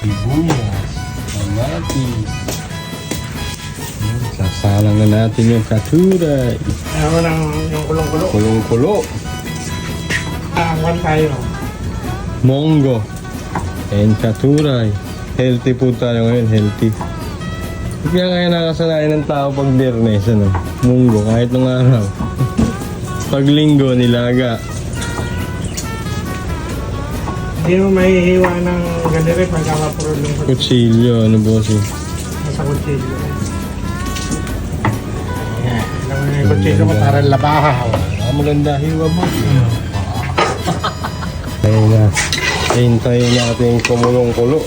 sibuyas, kamatis. Sasalang na natin yung katuray. Ayaw lang yung kulong-kulo. Kulong-kulo. Angwan tayo. Monggo. And katuray. Healthy po tayo ngayon, healthy. Kaya nakasanayan ng tao pag Biyernes, ano? Munggo, kahit nung araw. Pag linggo, nilaga. Hindi mo mahihiwa ng ganire pagka mapurod ng Kutsilyo, ano bossing? Nasa kutsilyo. Ayan. Alam mo na yung kutsilyo mo, parang labahaw. Maganda hiwa mo. Ayun na. Hintayin natin kumulong-kulo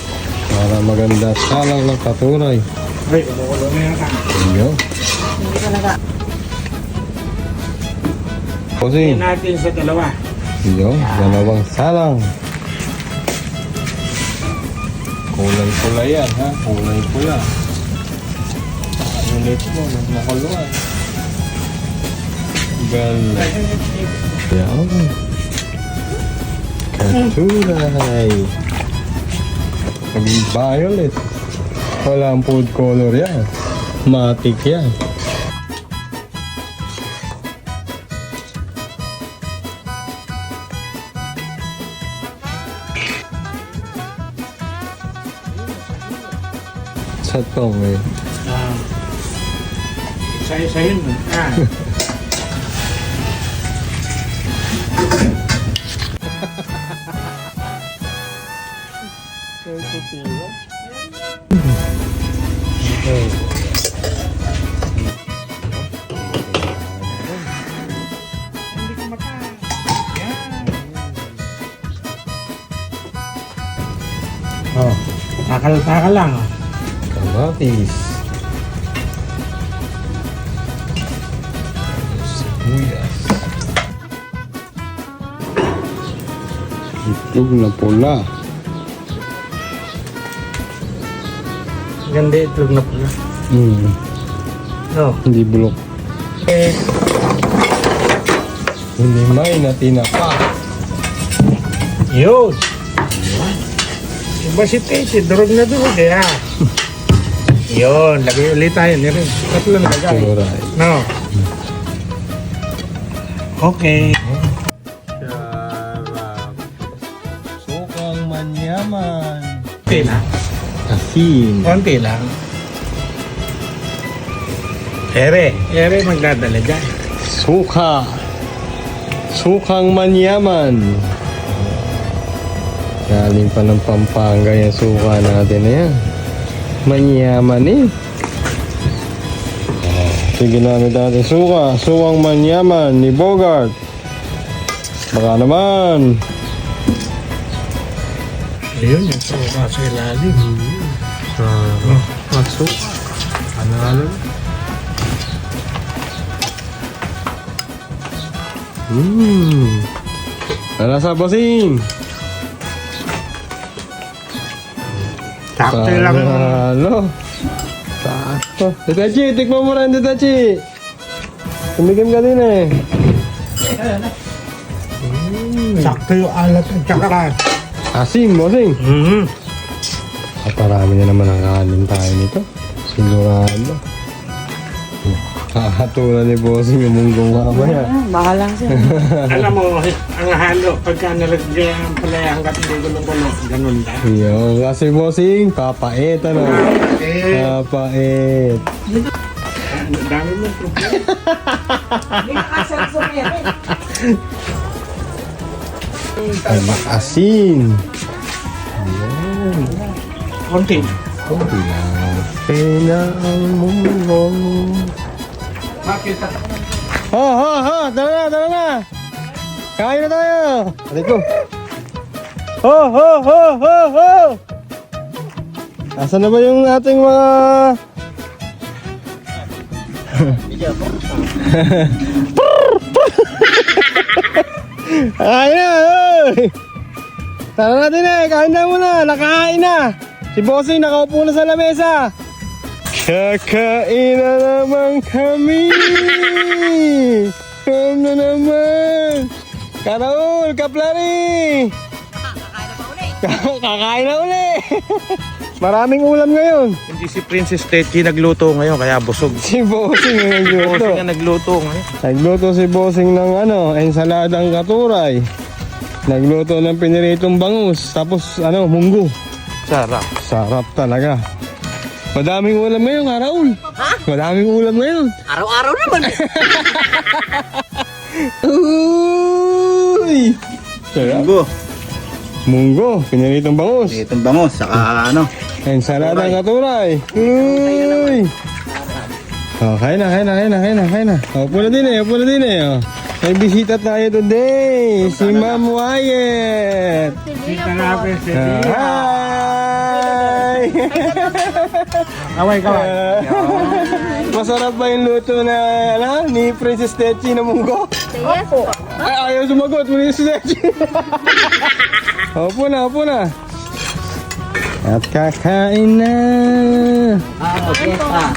para maganda salang ng katuray. Ay, kumukulo na yan ka. Ayun. Hindi ka naka. Bossing. Tingnan natin sa dalawa. Ayun, dalawang salang. Kulay pula yan, ha? Kulay pula. Unit mo, nakuluan. Galing. Yan. Katuray. Violet. Walang food color yan. Matic yan. Sa tong eh. Isa yun. Oh, Takal lang. kamatis. Sibuyas. Itlog na pula. Ganda itlog na pula. No. Hindi bulok. Hindi may na tinapa. Yun. Iba si Tete, durog na durog eh ha. Yun, lagay ulit tayo nirin. Tatlo na lagay. Katuray. No. Okay. Sarap. Sukang manyaman. Konti lang. Asin. Konti lang. Ere magdadala dyan. Suka. Sukang manyaman. Galing pa ng Pampanga yung suka natin na yan. Manyaman eh. Sige namin natin suka. Sukang manyaman ni Bogart. Baka naman. Ayun, yung suka sa ilalim. Masuka. Panalo. Ano sa bossing? Sakto lang. Panalo. Sakto. Tetachi, tikman mo rin, Tetachi. Tumigim ka din eh. Sakto yung alat at tsaka. Asim, bossing. Parami na naman ang kanin tayo nito. Sigurado. Kakatulan ni bossing yung munggong mamaya. Mahal lang siya. Alam mo, ang halo, pagka nalagyan ang palaya hanggat hindi gulong-gulong, ganun lang. Yo, kasi bossing, papait ano? Papait. Ang dami mo problema. Hindi nakasal sa meron. Ay, asin. Konti. Kunti lang. Pena ang mundo. Bakit? Tara na, tara na. Kain na tayo. Aray ko. Ho. Asan na ba yung ating mga... Kain na, oy. Tara natin eh, kain na muna, nakain na. Si Bossing nakaupo na sa lamesa. Kakain na naman kami. Come na naman. Karaul, Kaplari. Kakain na pa ulit. Kakain na uli. Maraming ulam ngayon. Hindi si Princess Tetchi nagluto ngayon, kaya busog. Si Bossing ang nagluto. Bossing nga nagluto ngayon. Nagluto si Bossing ng ensaladang katuray. Nagluto ng piniritong bangus. Tapos munggo. Sarap. Sarap talaga. Madaming ulam ngayon, Raul. Ha? Madaming ulam ngayon. Araw-araw naman. Uy! Sarap. Munggo. Munggo, piniritong bangus. Itong bango, saka ano. Ensaladang katuray. Uy! Oh, kain na. Upo na din eh. Oh. May bisita tayo today. Si Ma'am Wyatt. Kita namin si Hi! Kaway. Masarap ba yung luto na ni Princess Tetchi na munggo? Yes po. Ay, ayaw sumagot, Princess Tetchi. Opo na. At kakain na. Okay pa.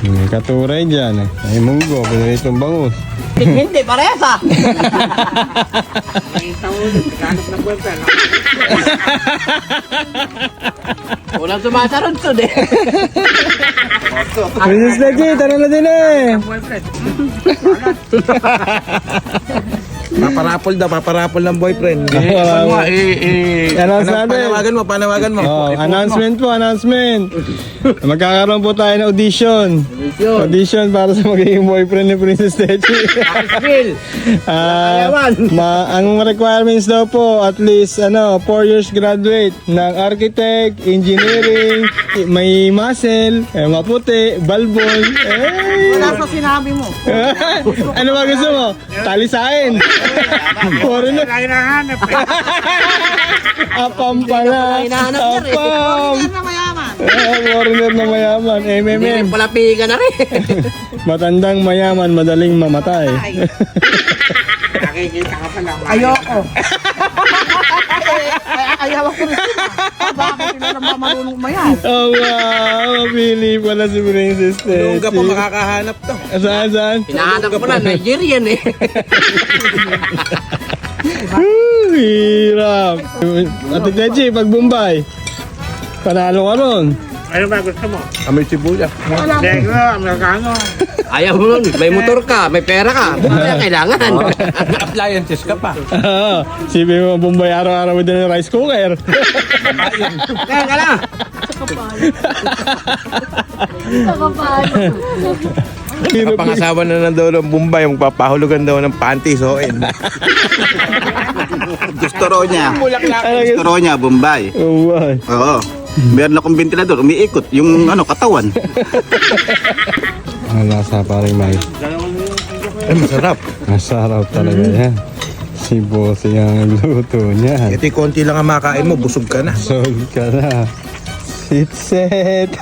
May katuray dyan. May munggo, pinaritong bangus. Hindi, parehas ah. Walang sumasarod to eh. Princess Tetchi, tara na din eh. Paparapol ng boyfriend. Announce natin. Panawagan mo. Oh, announcement. Magkakaroon po tayo ng audition. Audition para sa magiging boyfriend ni Princess Tetchi. Ang requirements daw po, at least 4 years graduate ng architect, engineering, may muscle, maputi, balbon. Wala sa sinabi mo. Ano ba gusto mo? Talisain. Foreigner. Hinahanap Apam pala. Hinahanap niya rin. Apam. Na mayaman. Foreigner na mayaman. MMM. Pala piga na rin. Matandang mayaman, madaling mamatay. Nakikita ka pala. Ayoko. Ayaw ako rin. Bakit sila naman marunong mayaw? Oh wow, mapili pala si Princess Doon ka pa Tetchi. makakahanap to. Saan? Hinahanap ko na, Nigerian eh. Hirap. Ate Tetchi, pag Bombay, panalo ka ron. Ano ba gusto mo? Amoy sibuya. Negro, Amerikano. Ayaw mo nun, may motor ka, may pera ka. Kaya kailangan. Appliances ka pa. Sibi mo, Bombay araw-araw with the rice cooker. Kaya ka lang. Hirap. Pangasawa na daw ng Bombay, magpapahulugan daw ng panties, Gusto raw niya. Ano Gusto raw niya, Bombay. Oh, wow. Oo. Meron akong ventilador, umiikot. Yung katawan. Lasa paring Mike. Masarap. Masarap talaga yan. Si Bossy ang luto niya. Ito konti lang ang makain mo, busog ka na. Solve ka na. Sit set.